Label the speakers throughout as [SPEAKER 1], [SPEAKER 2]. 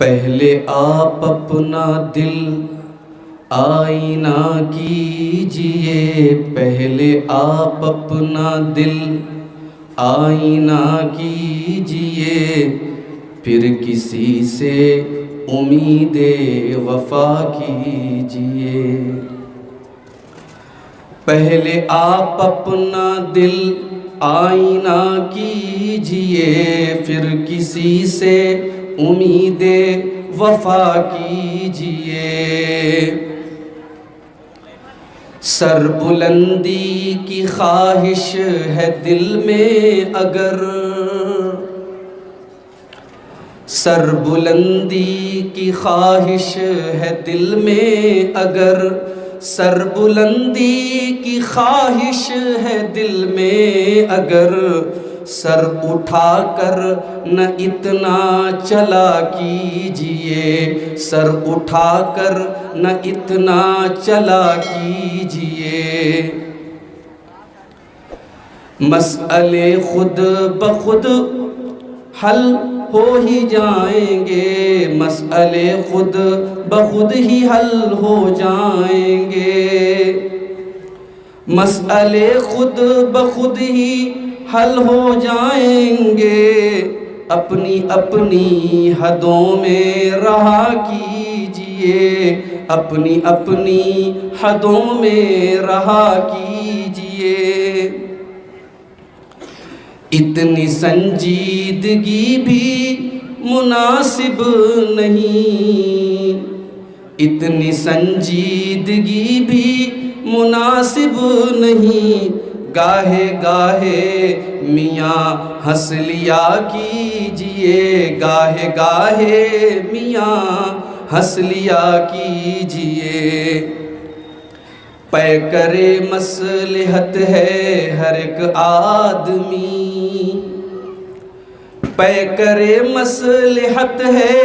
[SPEAKER 1] پہلے آپ اپنا دل آئینہ کیجئے، پہلے آپ اپنا دل آئینہ کیجئے، پھر کسی سے امید وفا کیجئے۔ پہلے آپ اپنا دل آئینہ کیجئے، پھر کسی سے امید وفا کیجئے۔ سر بلندی کی خواہش ہے دل میں اگر، سر بلندی کی خواہش ہے دل میں اگر، سر بلندی کی خواہش ہے دل میں اگر، سر اٹھا کر نہ اتنا چلا کیجئے، سر اٹھا کر نہ اتنا چلا کیجئے۔ مسئلے خود بخود حل ہو ہی جائیں گے، مسئلے خود بخود ہی حل ہو جائیں گے، مسئلے خود بخود ہی حل ہو جائیں گے۔ اپنی اپنی حدوں میں رہا کیجئے، اپنی اپنی حدوں میں رہا کیجئے۔ اتنی سنجیدگی بھی مناسب نہیں، اتنی سنجیدگی بھی مناسب نہیں، گاہے گاہے میاں ہنس لیا کیجئے، گاہے گاہے میاں ہنس لیا کیجئے۔ پیکر مصلحت ہے ہر ایک آدمی، پیکر مصلحت ہے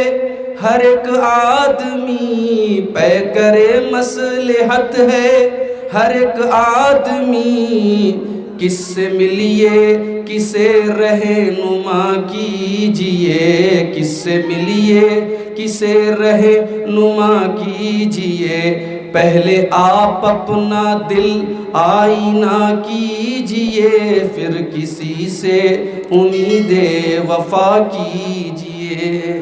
[SPEAKER 1] ہر ایک آدمی، پیکر مصلحت ہے ہر ایک آدمی۔ کس سے ملیے کسے رہنما کیجئے، کس سے ملیے کسے رہنما کیجئے۔ پہلے آپ اپنا دل آئینہ کیجئے، پھر کسی سے امید وفا کیجئے۔